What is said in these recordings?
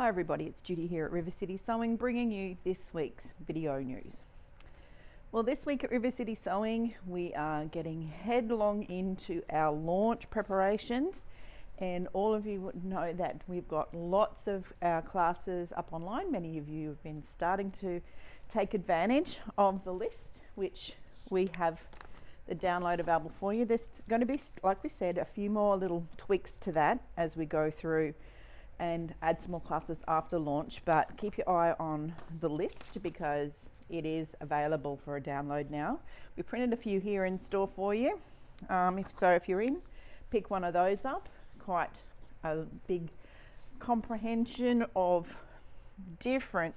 Hi everybody, it's Judy here at River City Sewing, bringing you this week's video news. Well, this week at River City Sewing, we are getting headlong into our launch preparations, and all of you would know that we've got lots of our classes up online. Many of you have been starting to take advantage of the list, which we have the download available for you. There's going to be, like we said, a few more little tweaks to that as we go through and add some more classes after launch, but keep your eye on the list because it is available for a download now. We printed a few here in store for you. If you're in, pick one of those up. Quite a big comprehension of different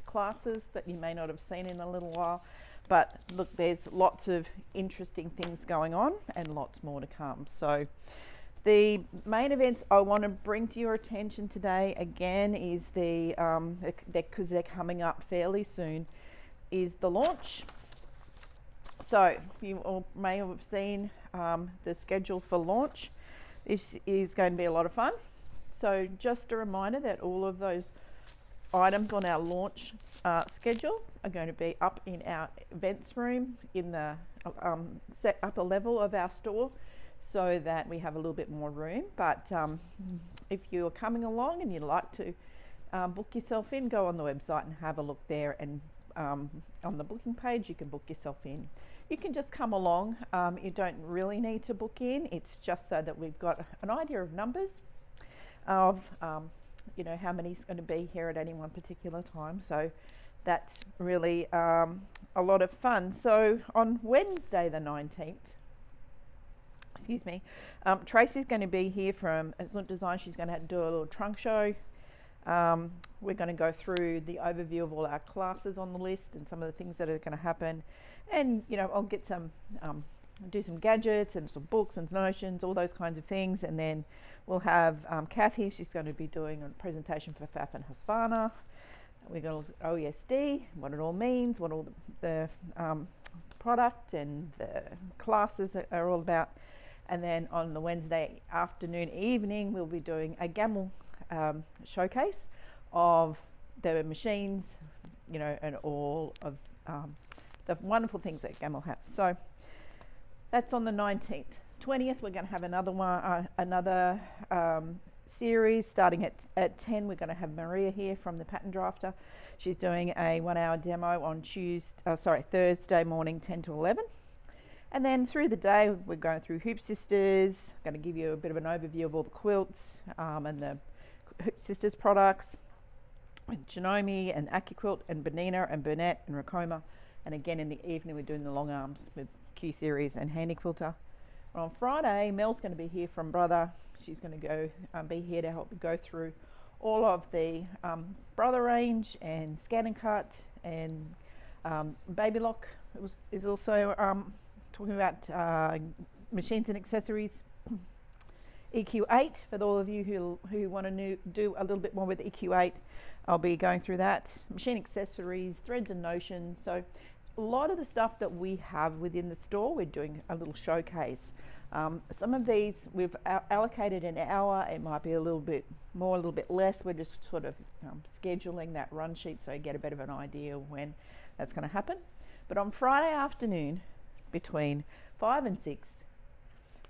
classes that you may not have seen in a little while. But look, there's lots of interesting things going on and lots more to come. So the main events I want to bring to your attention today, again, is because they're coming up fairly soon, is the launch. So you all may have seen the schedule for launch. This is going to be a lot of fun. So just a reminder that all of those items on our launch schedule are going to be up in our events room in the upper level of our store, so that we have a little bit more room. But if you're coming along and you'd like to book yourself in, go on the website and have a look there, and on the booking page you can book yourself in. You can just come along. You don't really need to book in. It's just so that we've got an idea of numbers of how many's going to be here at any one particular time. So that's really a lot of fun. So on Wednesday the 19th, Tracy's going to be here from Excellent Design. She's going to do a little trunk show. We're going to go through the overview of all our classes on the list and some of the things that are going to happen. And, I'll get do some gadgets and some books and notions, all those kinds of things. And then we'll have Kathy. She's going to be doing a presentation for Pfaff and Husqvarna. We're going to look at OESD, what it all means, what all the product and the classes are all about. And then on the Wednesday afternoon, evening, we'll be doing a Gamel showcase of the machines, and all of the wonderful things that Gamel have. So that's on the 19th. 20th, we're going to have another series starting at 10. We're going to have Maria here from the Pattern Drafter. She's doing a 1-hour demo on Thursday morning, 10 to 11. And then through the day, we're going through HoopSisters. I'm going to give you a bit of an overview of all the quilts and the HoopSisters products with Janome and AccuQuilt and Bernina and Burnett and Racoma. And again, in the evening, we're doing the long arms with Q-Series and Handy Quilter. On Friday, Mel's going to be here from Brother. She's going to be here to help go through all of the Brother range and Scan and Cut and Baby Lock. Is also talking about machines and accessories. EQ8, for all of you who want to do a little bit more with EQ8, I'll be going through that. Machine accessories, threads and notions. So a lot of the stuff that we have within the store, we're doing a little showcase. Some of these we've allocated an hour. It might be a little bit more, a little bit less. We're just sort of scheduling that run sheet so you get a bit of an idea of when that's going to happen. But on Friday afternoon, between 5 and 6,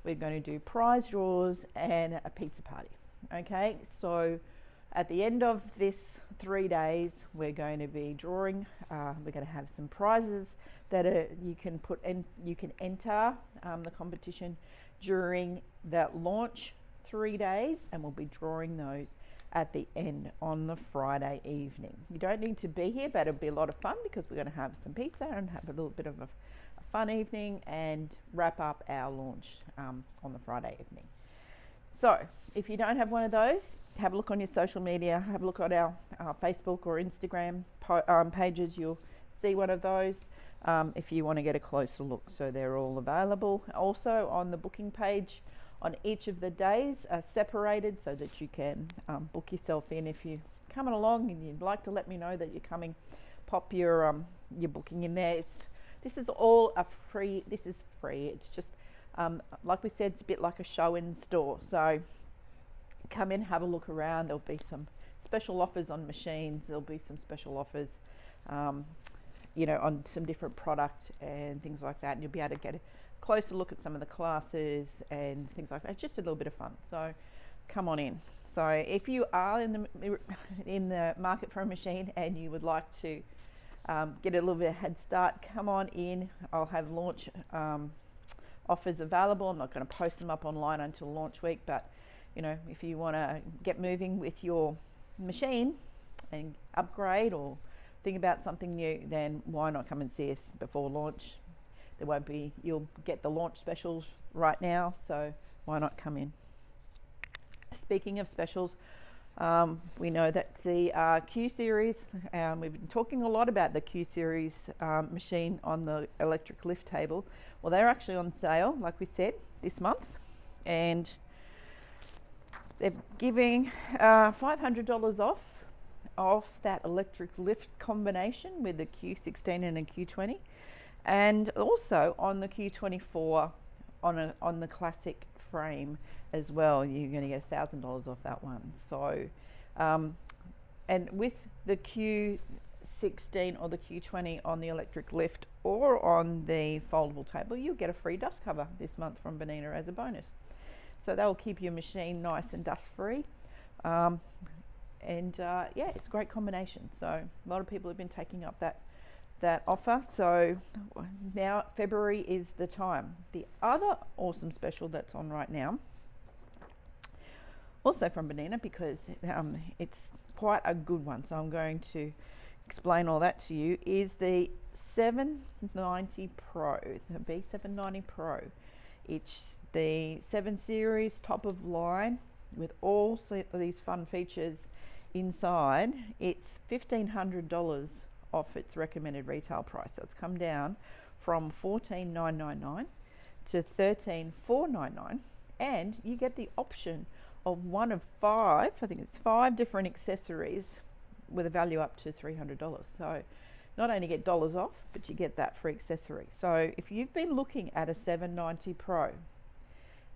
we're going to do prize draws and a pizza party. Okay, so at the end of this 3 days, we're going to be drawing. We're going to have some prizes that you can put in. You can enter the competition during the launch 3 days, and we'll be drawing those at the end on the Friday evening. You don't need to be here, but it'll be a lot of fun because we're going to have some pizza and have a little bit of a fun evening and wrap up our launch on the Friday evening. So if you don't have one of those, have a look on your social media, have a look at our Facebook or Instagram pages. You'll see one of those if you want to get a closer look. So they're all available. Also on the booking page on each of the days are separated so that you can book yourself in. If you're coming along and you'd like to let me know that you're coming, pop your booking in there. This is all free. This is free. It's just like we said, it's a bit like a show in store. So come in, have a look around. There'll be some special offers on machines. There'll be some special offers, you know, on some different product and things like that. And you'll be able to get a closer look at some of the classes and things like that. It's just a little bit of fun. So come on in. So if you are in the market for a machine and you would like to get a little bit of head start, come on in. I'll have launch offers available. I'm not going to post them up online until launch week, but you know, if you want to get moving with your machine and upgrade or think about something new, then why not come and see us before launch? There won't be, you'll get the launch specials right now, so why not come in? Speaking of specials, we know that the Q-Series, we've been talking a lot about the Q-Series machine on the electric lift table. Well, they're actually on sale, like we said, this month, and they're giving $500 off that electric lift combination with the Q16 and a Q20, and also on the Q24 on the classic frame as well. You're going to get $1,000 off that one. So, and with the Q16 or the Q20 on the electric lift or on the foldable table, you'll get a free dust cover this month from Bernina as a bonus. So that will keep your machine nice and dust free. Yeah, it's a great combination. So a lot of people have been taking up that offer. So now February is the time. The other awesome special that's on right now, also from Bernina, because it's quite a good one, so I'm going to explain all that to you, is the 790 Pro, the B790 Pro. It's the 7 Series top of line with all these fun features inside. It's $1,500 off its recommended retail price. So it's come down from $14,999 to $13,499, and you get the option of one of 5, I think it's 5 different accessories with a value up to $300. So not only get dollars off, but you get that free accessory. So if you've been looking at a 790 Pro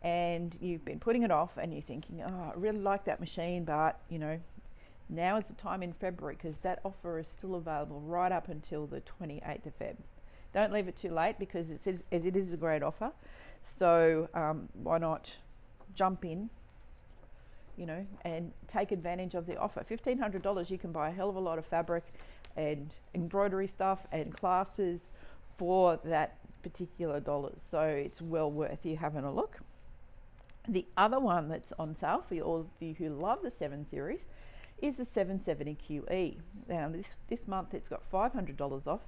and you've been putting it off and you're thinking, oh, I really like that machine, but you know, now is the time in February, because that offer is still available right up until the 28th of Feb. Don't leave it too late, because it is a great offer. So why not jump in, you know, and take advantage of the offer. $1,500, you can buy a hell of a lot of fabric and embroidery stuff and classes for that particular dollars. So it's well worth you having a look. The other one that's on sale for all of you who love the 7 Series is the 770 QE. Now this month it's got $500 off,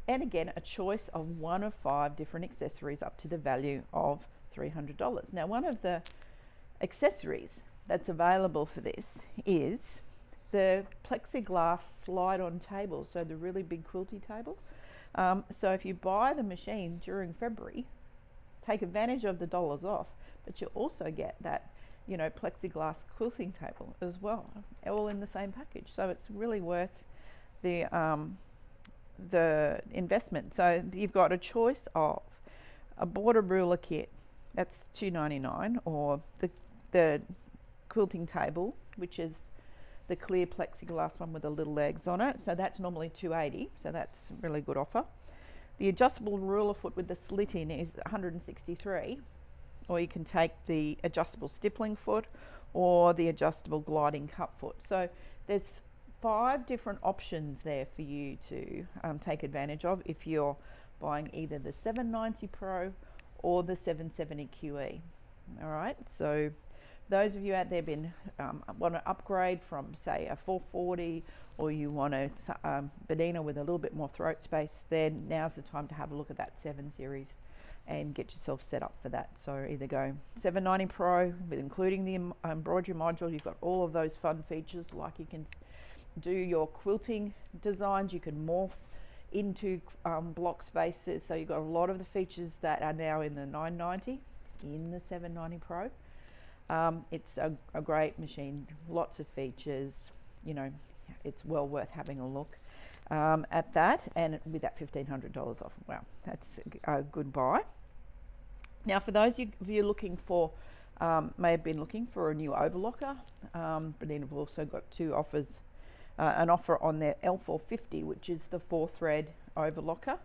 and again a choice of one of 5 different accessories up to the value of $300. Now one of the accessories that's available for this is the plexiglass slide-on table, so the really big quilty table. So if you buy the machine during February, take advantage of the dollars off, but you also get that, you know, plexiglass quilting table as well, all in the same package. So it's really worth the investment. So you've got a choice of a border ruler kit, that's $2.99, or the quilting table, which is the clear plexiglass one with the little legs on it. So that's normally $2.80, so that's a really good offer. The adjustable ruler foot with the slit in is $163, or you can take the adjustable stippling foot or the adjustable gliding cup foot. So there's 5 different options there for you to take advantage of if you're buying either the 790 Pro or the 770 QE. All right, so those of you out there want to upgrade from, say, a 440, or you want a Bernina with a little bit more throat space, then now's the time to have a look at that 7 Series and get yourself set up for that. So either go 790 Pro with including the embroidery module. You've got all of those fun features, like you can do your quilting designs, you can morph into block spaces. So you've got a lot of the features that are now in the 990 in the 790 Pro. It's a great machine, lots of features, you know, it's well worth having a look at that, and with that $1,500 off. Wow, that's a good buy. Now for those of you looking for may have been looking for a new overlocker. Bernina have also got two offers, an offer on their L450, which is the 4-thread overlocker.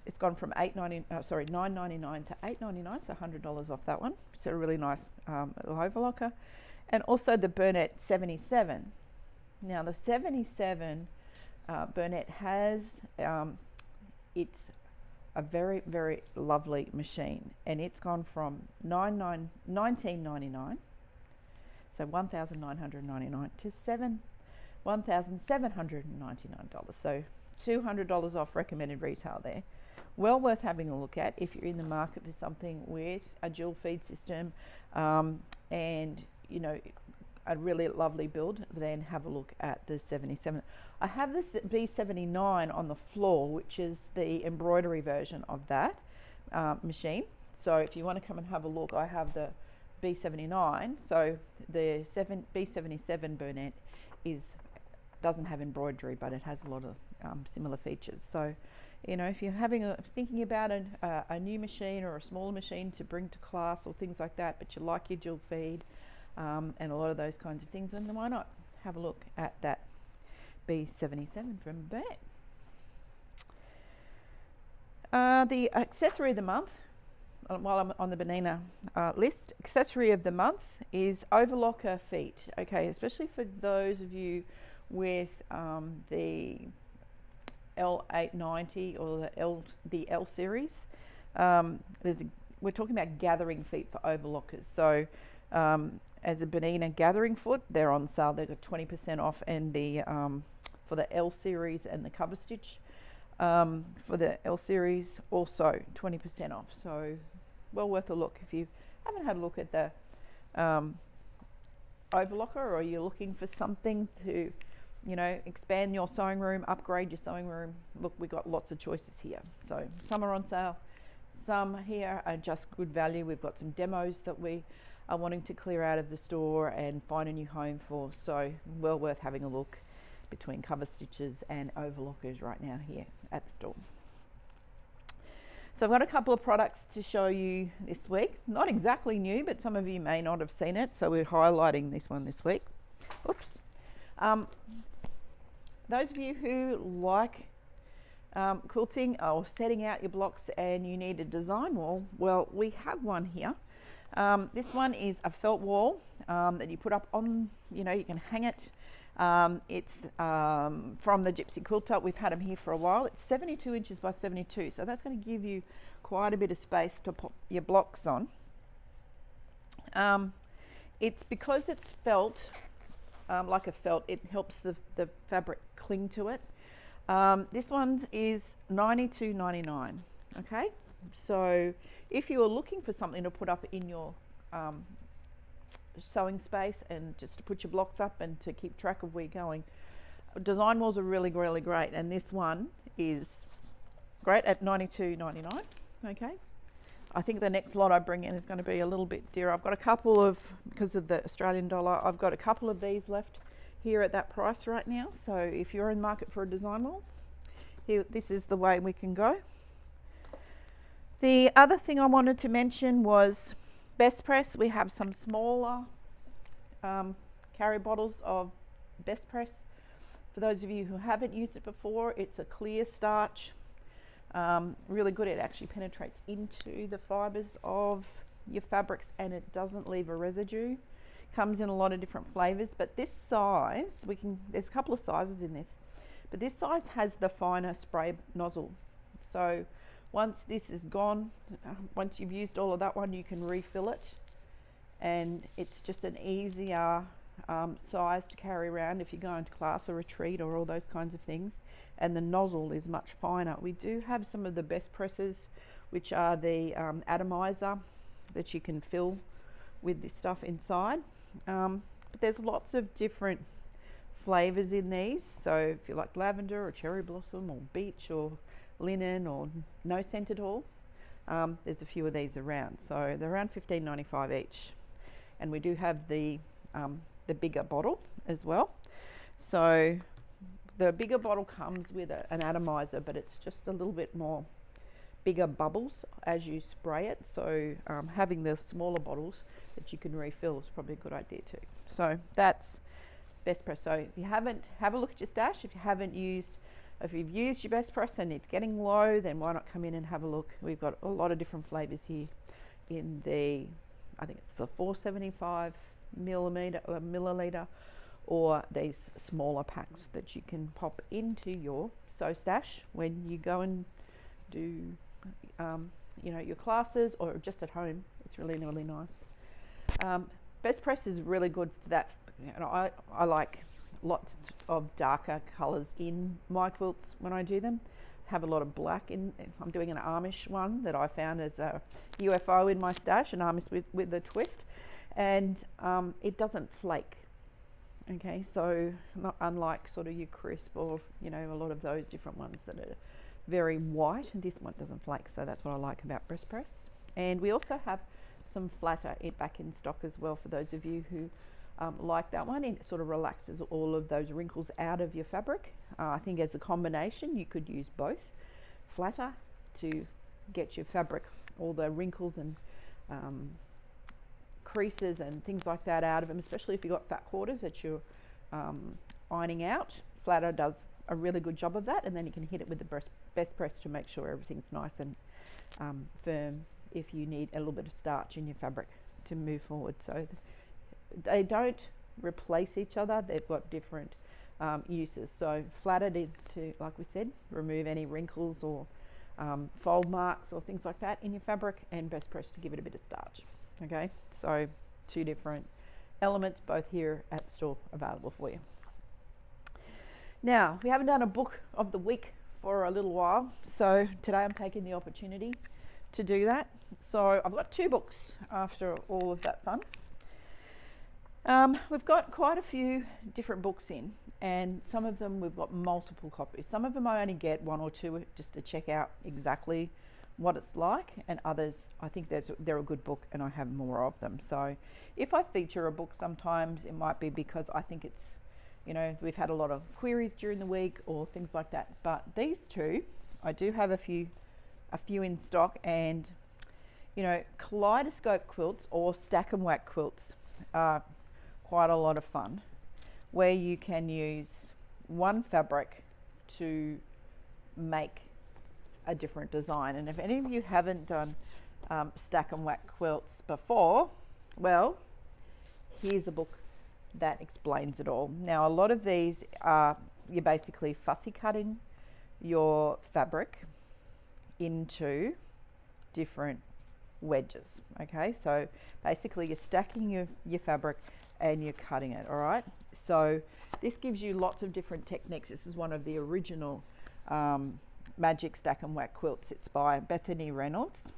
It's gone from $9.99 to $8.99, so $100 off that one. It's a really nice little overlocker. And also the Bernina 77. Now the 77 Bernina has, it's a very, very lovely machine, and it's gone from $19.99, so $1,999 to $1,799, so $200 off recommended retail there. Well worth having a look at if you're in the market for something with a dual feed system, and you know, a really lovely build. Then have a look at the 77. I have this B790 on the floor, which is the embroidery version of that machine. So if you want to come and have a look, I have the B790. So the B77 Bernina doesn't have embroidery, but it has a lot of similar features. So, you know, if you're thinking about a new machine or a smaller machine to bring to class or things like that, but you like your dual feed and a lot of those kinds of things, then why not have a look at that B77 from Bernina. The accessory of the month, while I'm on the Bernina list, accessory of the month is overlocker feet. Okay, especially for those of you with the L890 or the L series. We're talking about gathering feet for overlockers. So as a Bernina gathering foot, they're on sale. They've got 20% off, and the for the L series and the cover stitch for the L series also 20% off. So well worth a look if you haven't had a look at the overlocker, or you're looking for something to, you know, expand your sewing room, upgrade your sewing room. Look, we got lots of choices here. So some are on sale, some here are just good value. We've got some demos that we are wanting to clear out of the store and find a new home for. So well worth having a look between cover stitches and overlockers right now here at the store. So I've got a couple of products to show you this week. Not exactly new, but some of you may not have seen it, so we're highlighting this one this week. Oops. Those of you who like quilting or setting out your blocks and you need a design wall, well, we have one here. This one is a felt wall that you put up on, you know, you can hang it. It's from the Gypsy Quilter. We've had them here for a while. It's 72 inches by 72, so that's going to give you quite a bit of space to put your blocks on. It's because it's felt, like a felt, it helps the fabric cling to it. This one is $92.99. Okay, so if you are looking for something to put up in your sewing space and just to put your blocks up and to keep track of where you're going, design walls are really, really great, and this one is great at $92.99. Okay, I think the next lot I bring in is going to be a little bit dearer. I've got a couple of, because of the Australian dollar, I've got a couple of these left here at that price right now. So if you're in market for a design wall, here, this is the way we can go. The other thing I wanted to mention was Best Press. We have some smaller carry bottles of Best Press. For those of you who haven't used it before, it's a clear starch. Really good. It actually penetrates into the fibers of your fabrics and it doesn't leave a residue. Comes in a lot of different flavors, but this size, there's a couple of sizes in this, but this size has the finer spray nozzle. So once this is gone, once you've used all of that one, you can refill it, and it's just an easier size to carry around if you're going to class or retreat or all those kinds of things. And the nozzle is much finer. We do have some of the Best Presses, which are the atomizer that you can fill with this stuff inside. But there's lots of different flavors in these. So if you like lavender or cherry blossom or beach or linen or no scent at all, there's a few of these around. So they're around $15.95 each, and we do have the bigger bottle as well. So the bigger bottle comes with an atomizer, but it's just a little bit more bigger bubbles as you spray it. So having the smaller bottles that you can refill is probably a good idea too. So that's Best Press. So if you haven't, have a look at your stash. If you've used your Best Press and it's getting low, then why not come in and have a look. We've got a lot of different flavors here in the, I think it's the 475 milliliter, or these smaller packs that you can pop into your stash when you go and do your classes or just at home. It's really, really nice. Best Press is really good for that. And I like lots of darker colors in my quilts when I do them. Have a lot of black in. I'm doing an Amish one that I found as a UFO in my stash, an Amish with a twist, and it doesn't flake. Okay, so not unlike sort of your crisp or a lot of those different ones that are very white, and this one doesn't flake. So that's what I like about Best Press. And we also have some flatter back in stock as well for those of you who like that one. It sort of relaxes all of those wrinkles out of your fabric. I think as a combination you could use both flatter to get your fabric, all the wrinkles and creases and things like that out of them, especially if you've got fat quarters that you're ironing out. Flatter does a really good job of that, and then you can hit it with the Best Press to make sure everything's nice and firm if you need a little bit of starch in your fabric to move forward. So they don't replace each other, they've got different uses. So flatter to, like we said, remove any wrinkles or fold marks or things like that in your fabric, and Best Press to give it a bit of starch. Okay, so two different elements, both here at the store, available for you. Now, we haven't done a book of the week for a little while, so today I'm taking the opportunity to do that. So I've got two books after all of that fun. We've got quite a few different books in, and some of them we've got multiple copies. Some of them I only get one or two just to check out exactly what it's like, and others I think they're a good book and I have more of them. So if I feature a book, sometimes it might be because I think it's, we've had a lot of queries during the week or things like that. But these two, I do have a few in stock, and kaleidoscope quilts or stack and whack quilts are quite a lot of fun, where you can use one fabric to make a different design. And if any of you haven't done stack and whack quilts before, well, here's a book that explains it all. Now, a lot of these are, you're basically fussy cutting your fabric into different wedges. Okay, so basically you're stacking your fabric and you're cutting it. All right, so this gives you lots of different techniques. This is one of the original Magic Stack and Whack quilts. It's by Bethany Reynolds,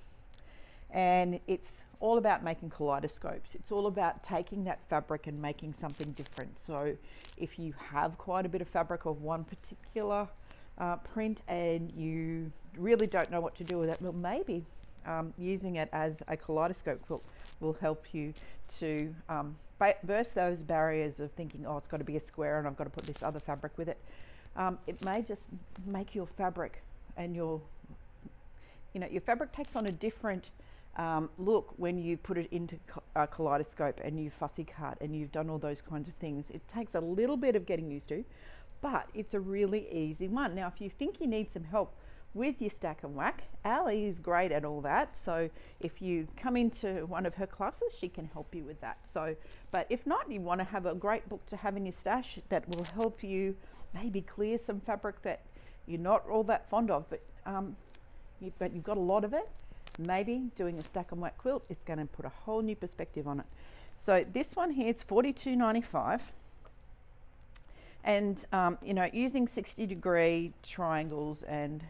and it's all about making kaleidoscopes. It's all about taking that fabric and making something different. So if you have quite a bit of fabric of one particular print and you really don't know what to do with it, well, maybe using it as a kaleidoscope quilt will help you to burst those barriers of thinking, oh, it's got to be a square and I've got to put this other fabric with it. It may just make your fabric and your fabric takes on a different look when you put it into a kaleidoscope and you fussy cut and you've done all those kinds of things. It takes a little bit of getting used to, but it's a really easy one. Now, if you think you need some help with your stack and whack, Ali is great at all that. So if you come into one of her classes, she can help you with that. So, but if not, you want to have a great book to have in your stash that will help you maybe clear some fabric that you're not all that fond of, but you've got a lot of it. Maybe doing a stack and whack quilt, it's going to put a whole new perspective on it. So this one here is $42.95, and using 60-degree triangles and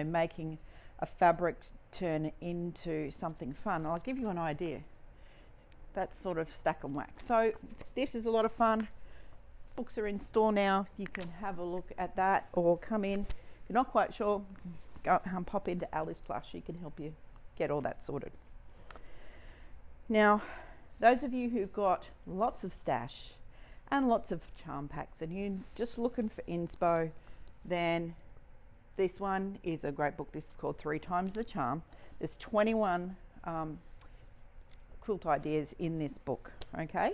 making a fabric turn into something fun. I'll give you an idea. That's sort of stack and whack. So this is a lot of fun. Books are in store now. You can have a look at that or come in. If you're not quite sure, go pop into Ali's class. She can help you get all that sorted. Now, those of you who've got lots of stash and lots of charm packs and you're just looking for inspo, then This one is a great book. This is called 3 Times the Charm. There's 21 quilt ideas in this book, okay?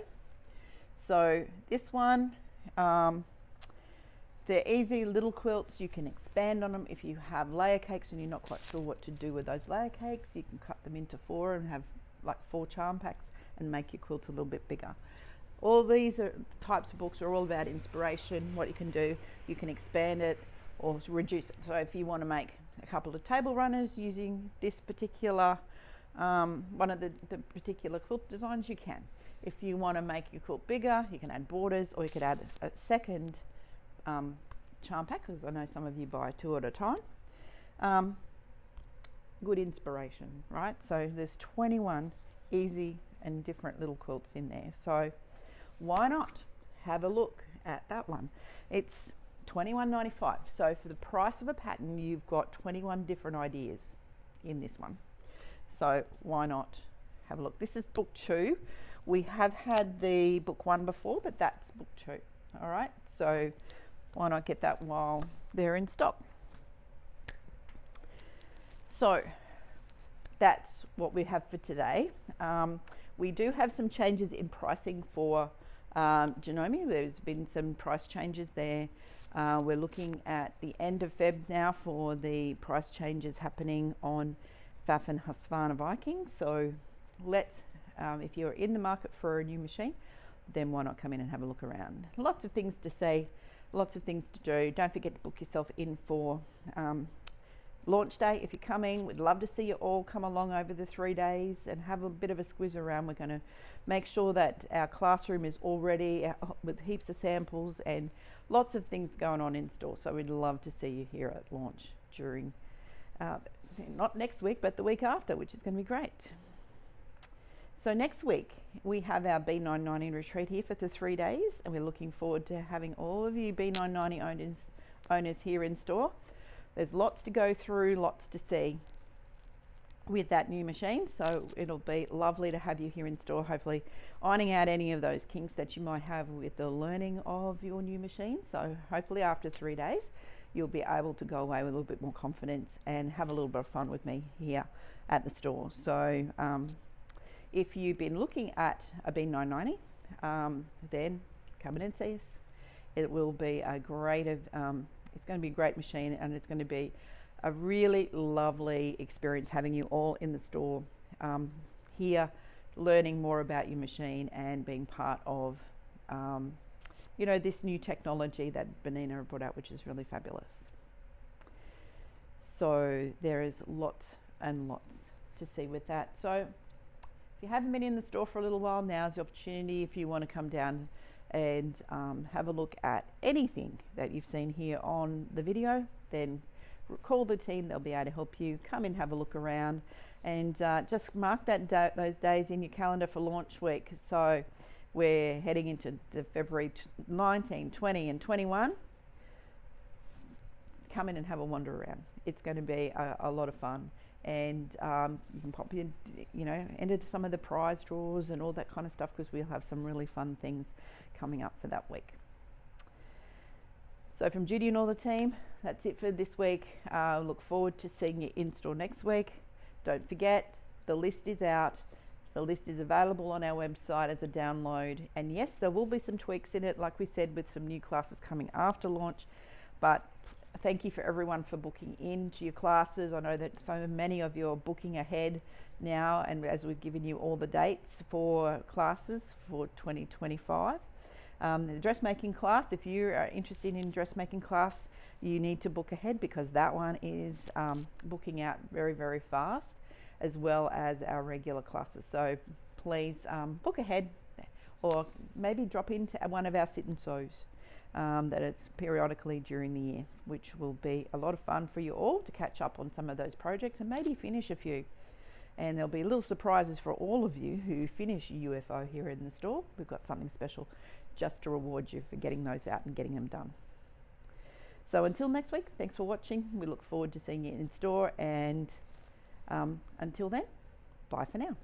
So this one, they're easy little quilts. You can expand on them. If you have layer cakes and you're not quite sure what to do with those layer cakes, you can cut them into 4 and have like 4 charm packs and make your quilt a little bit bigger. All these types of books are all about inspiration. What you can do, you can expand it or reduce it. So if you want to make a couple of table runners using this particular one of the particular quilt designs, you can. If you want to make your quilt bigger, you can add borders, or you could add a second charm pack, because I know some of you buy 2 at a time. Good inspiration, right? So there's 21 easy and different little quilts in there. So why not have a look at that one? It's $21.95. So for the price of a pattern, you've got 21 different ideas in this one. So why not have a look? This is book 2. We have had the book 1 before, but that's book 2. All right, so why not get that while they're in stock? So that's what we have for today. We do have some changes in pricing for Janome. There's been some price changes there. We're looking at the end of Feb now for the price changes happening on Pfaff and Husqvarna Viking. So let's, if you're in the market for a new machine, then why not come in and have a look around? Lots of things to see, lots of things to do. Don't forget to book yourself in for launch day. If you're coming, we'd love to see you all come along over the 3 days and have a bit of a squiz around. We're going to make sure that our classroom is all ready with heaps of samples and lots of things going on in store. So we'd love to see you here at launch during, not next week, but the week after, which is going to be great. So next week we have our B790 retreat here for the 3 days, and we're looking forward to having all of you B790 owners here in store. There's lots to go through, lots to see with that new machine, so it'll be lovely to have you here in store, hopefully ironing out any of those kinks that you might have with the learning of your new machine. So hopefully after 3 days you'll be able to go away with a little bit more confidence and have a little bit of fun with me here at the store. So if you've been looking at a B990, then come in and see us. It will be a great, it's going to be a great machine, and it's going to be a really lovely experience having you all in the store here, learning more about your machine and being part of, you know, this new technology that Bernina brought out, which is really fabulous. So there is lots and lots to see with that. So if you haven't been in the store for a little while, now's the opportunity. If you want to come down and have a look at anything that you've seen here on the video, then call the team. They'll be able to help you. Come in, have a look around, and just mark that those days in your calendar for launch week. So we're heading into the February 19, 20 and 21. Come in and have a wander around. It's going to be a lot of fun. And you can pop in, you know, enter some of the prize draws and all that kind of stuff, because we'll have some really fun things coming up for that week. So from Judy and all the team, that's it for this week. Look forward to seeing you in store next week. Don't forget, the list is out. The list is available on our website as a download. And yes, there will be some tweaks in it, like we said, with some new classes coming after launch. But thank you for everyone for booking into your classes. I know that so many of you are booking ahead now, and as we've given you all the dates for classes for 2025. The dressmaking class, if you are interested in dressmaking class, you need to book ahead, because that one is booking out very, very fast, as well as our regular classes. So please book ahead, or maybe drop into one of our sit and sews. That it's periodically during the year, which will be a lot of fun for you all to catch up on some of those projects and maybe finish a few. And there'll be little surprises for all of you who finish UFO here in the store. We've got something special just to reward you for getting those out and getting them done. So until next week, thanks for watching. We look forward to seeing you in store, and until then, bye for now.